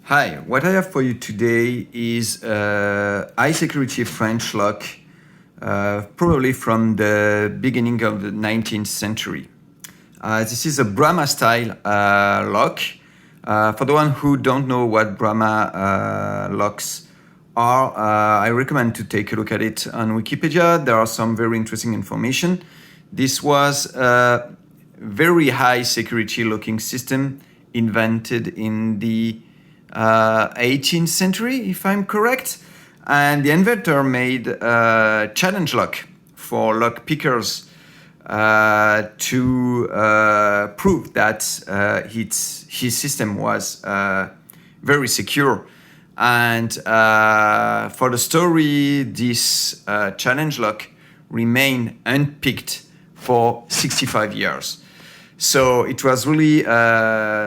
Hi, what I have for you today is a high security French lock, probably from the beginning of the 19th century. This is a Bramah Style lock. For the one who don't know what Brahma locks are, I recommend to take a look at it on Wikipedia. There are some very interesting information. This was a very high security locking system invented in the 18th century, if I'm correct. And the inventor made a challenge lock for lock pickers to prove that his system was very secure. And for the story, this challenge lock remained unpicked for 65 years. So it was really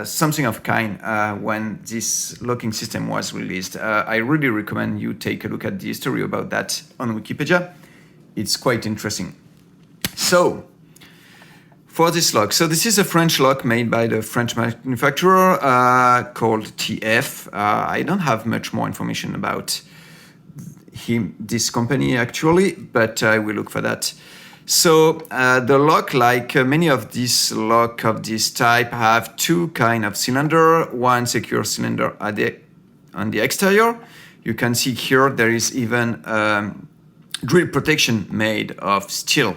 something of kind when this locking system was released. I really recommend you take a look at the history about that on Wikipedia. It's quite interesting. So, for this lock, so this is a French lock made by the French manufacturer called TF. I don't have much more information about this company actually, but I will look for that. So the lock, like many of these lock of this type, have two kind of cylinder. One secure cylinder on the exterior. You can see here there is even drill protection made of steel,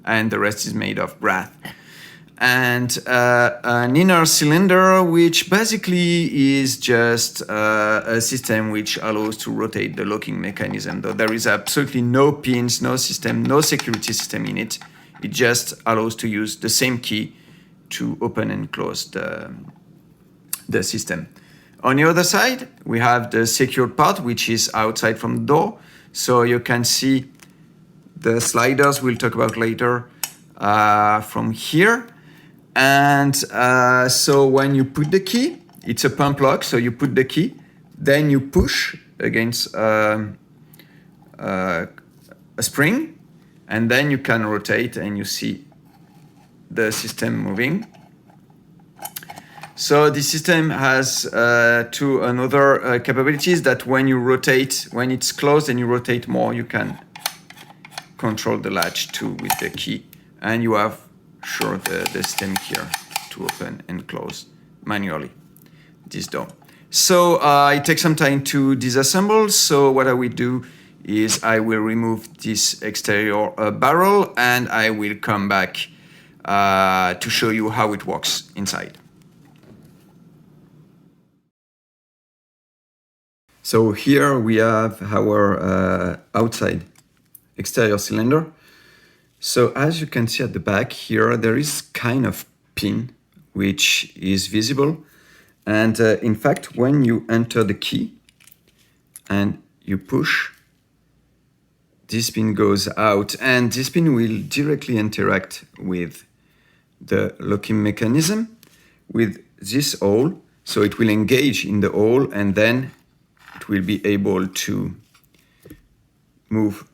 and the rest is made of brass. And an inner cylinder, which basically is just a system which allows to rotate the locking mechanism. Though there is absolutely no pins, no system, no security system in it. It just allows to use the same key to open and close the system. On the other side, we have the secured part, which is outside from the door. So you can see the sliders we'll talk about later from here. And so when you put the key, it's a pump lock, so you put the key, then you push against a spring, and then you can rotate and you see the system moving. So the system has two another capabilities that when you rotate, when it's closed and you rotate more, you can control the latch too with the key, and you have the stem here to open and close manually this door. So it takes some time to disassemble. So what I will do is I will remove this exterior barrel, and I will come back to show you how it works inside. So here we have our outside exterior cylinder. So as you can see at the back here, there is kind of pin which is visible. And in fact, when you enter the key and you push, this pin goes out, and this pin will directly interact with the locking mechanism with this hole. So it will engage in the hole, and then it will be able to move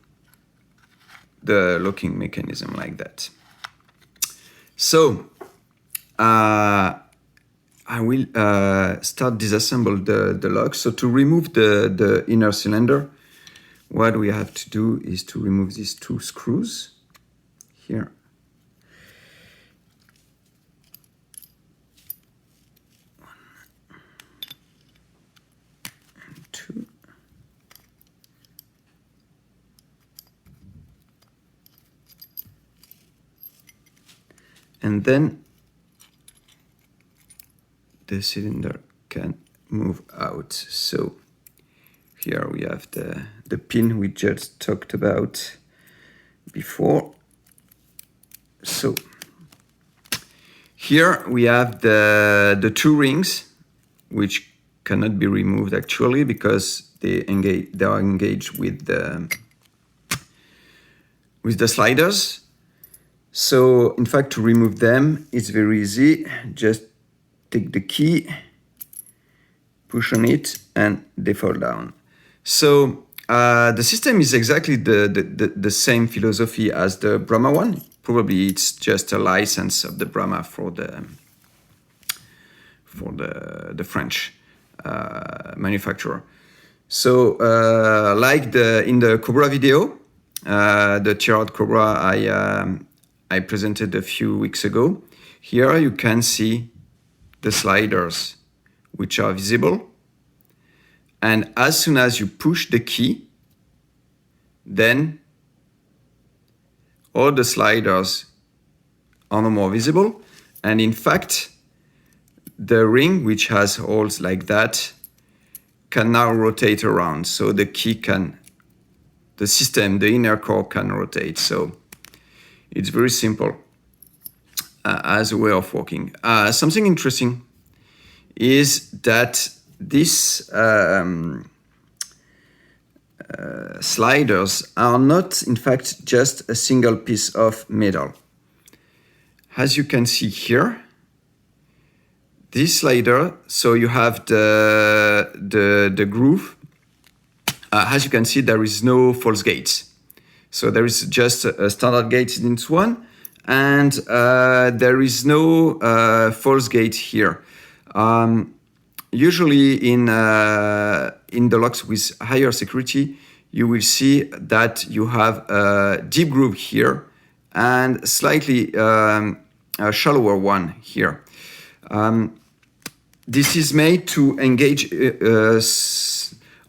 the locking mechanism like that. So I will start disassemble the lock. So to remove the inner cylinder, what we have to do is to remove these two screws here. One and two. And then the cylinder can move out. So here we have the pin we just talked about before. So here we have the two rings, which cannot be removed actually because they are engaged with the sliders. So in fact, to remove them, it's very easy. Just take the key, push on it, and they fall down. So the system is exactly the same philosophy as the Brahma one. Probably it's just a license of the Brahma for the French. manufacturer. So like in the Cobra video, the tiered Cobra I presented a few weeks ago, here you can see the sliders which are visible. And as soon as you push the key, then all the sliders are no more visible. And in fact, the ring, which has holes like that, can now rotate around. So the key can, the system, the inner core can rotate. So it's very simple as a way of working. Something interesting is that these sliders are not, in fact, just a single piece of metal. As you can see here, this slider, so you have the groove. As you can see, there is no false gates. So there is just a standard gate in this one, and there is no false gate here. Usually in the locks with higher security, you will see that you have a deep groove here and slightly a shallower one here. This is made to engage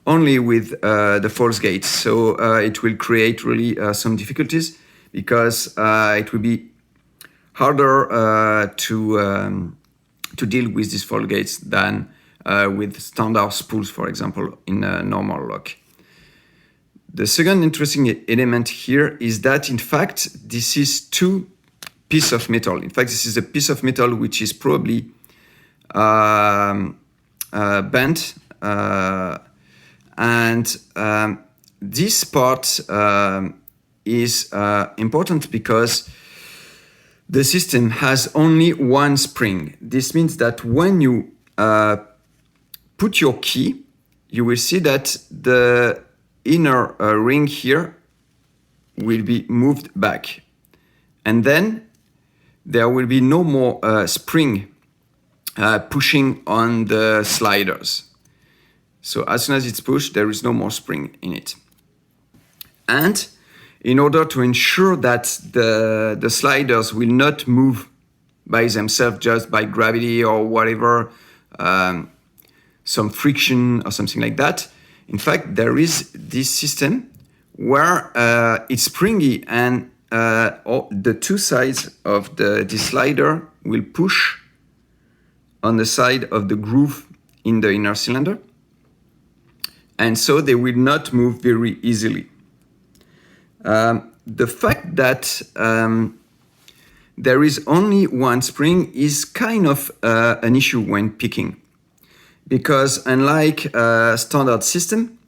only with the false gates, so it will create really some difficulties, because it will be harder to deal with these false gates than with standard spools, for example, in a normal lock. The second interesting element here is that, in fact, this is two pieces of metal. In fact, this is a piece of metal which is probably bent, and this part is important because the system has only one spring. This means that when you put your key, you will see that the inner ring here will be moved back. And then there will be no more spring pushing on the sliders. So as soon as it's pushed, there is no more spring in it. And in order to ensure that the sliders will not move by themselves just by gravity or whatever, some friction or something like that, in fact, there is this system where it's springy, and the two sides of this slider will push on the side of the groove in the inner cylinder, and so they will not move very easily. The fact that there is only one spring is kind of an issue when picking, because unlike a standard system,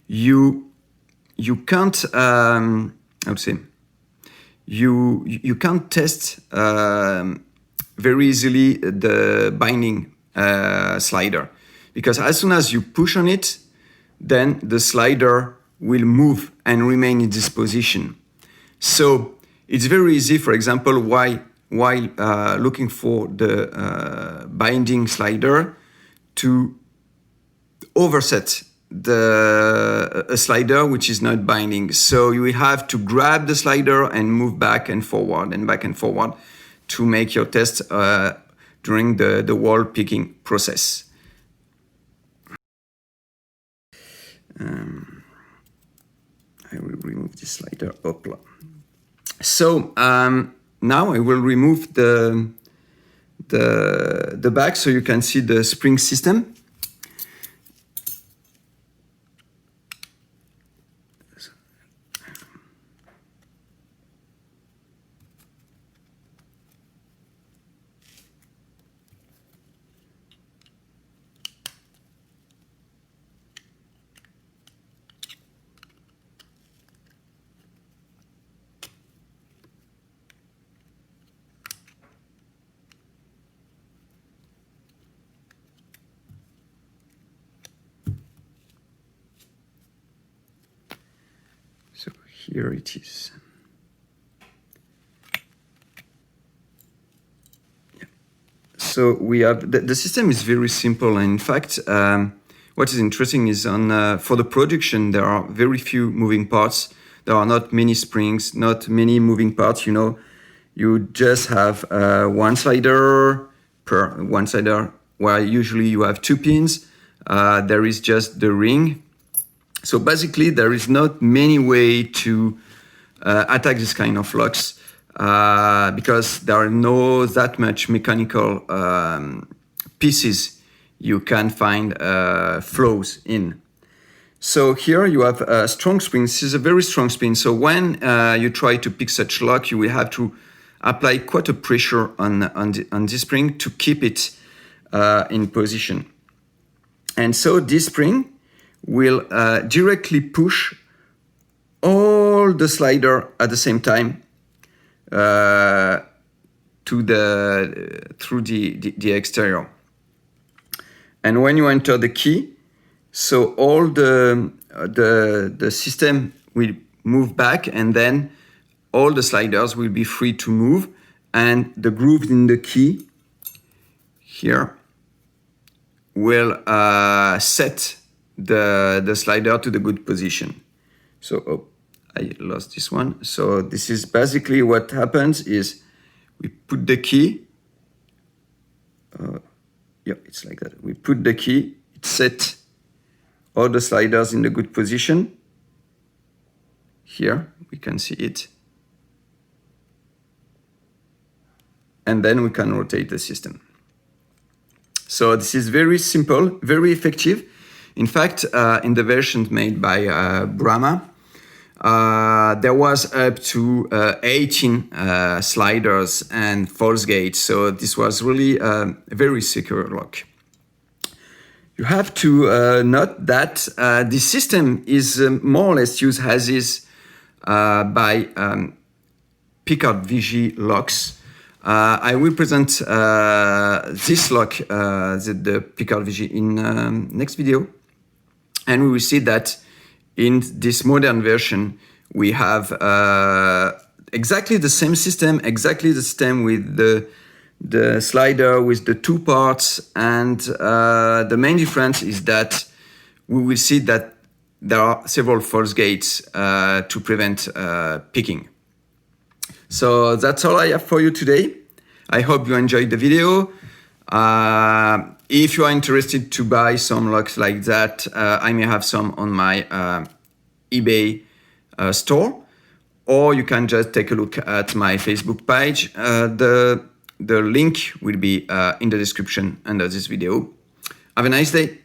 you can't I would say you can't test very easily the binding slider, because as soon as you push on it, then the slider will move and remain in this position. So it's very easy, for example, while looking for the binding slider, to overset a slider which is not binding. So you will have to grab the slider and move back and forward to make your test during the wall picking process. I will remove this slider. Opla. So now I will remove the back so you can see the spring system. So here it is. So we have the system is very simple, and in fact, what is interesting is on for the production there are very few moving parts. There are not many springs, not many moving parts. You know, you just have one slider per one slider, where usually you have 2 pins. There is just the ring. So basically, there is not many way to attack this kind of locks because there are no that much mechanical pieces you can find flows in. So here you have a strong spring. This is a very strong spring. So when you try to pick such lock, you will have to apply quite a pressure on this spring to keep it in position. And so this spring will directly push all the slider at the same time through the exterior. And when you enter the key, so all the system will move back, and then all the sliders will be free to move, and the groove in the key here will set the slider to the good position. So I lost this one. So this is basically what happens is we put the key. Yeah, it's like that. We put the key, it sets all the sliders in the good position. Here we can see it. And then we can rotate the system. So this is very simple, very effective. In fact, in the version made by Brahma, there was up to 18 sliders and false gates. So this was really a very secure lock. You have to note that this system is more or less used as is by Picard VG locks. I will present this lock, the Picard VG, in next video. And we will see that in this modern version, we have exactly the same system, exactly the same with the slider with the 2 parts. And the main difference is that we will see that there are several false gates to prevent picking. So that's all I have for you today. I hope you enjoyed the video. If you are interested to buy some locks like that, I may have some on my eBay store, or you can just take a look at my Facebook page. The link will be in the description under this video. Have a nice day.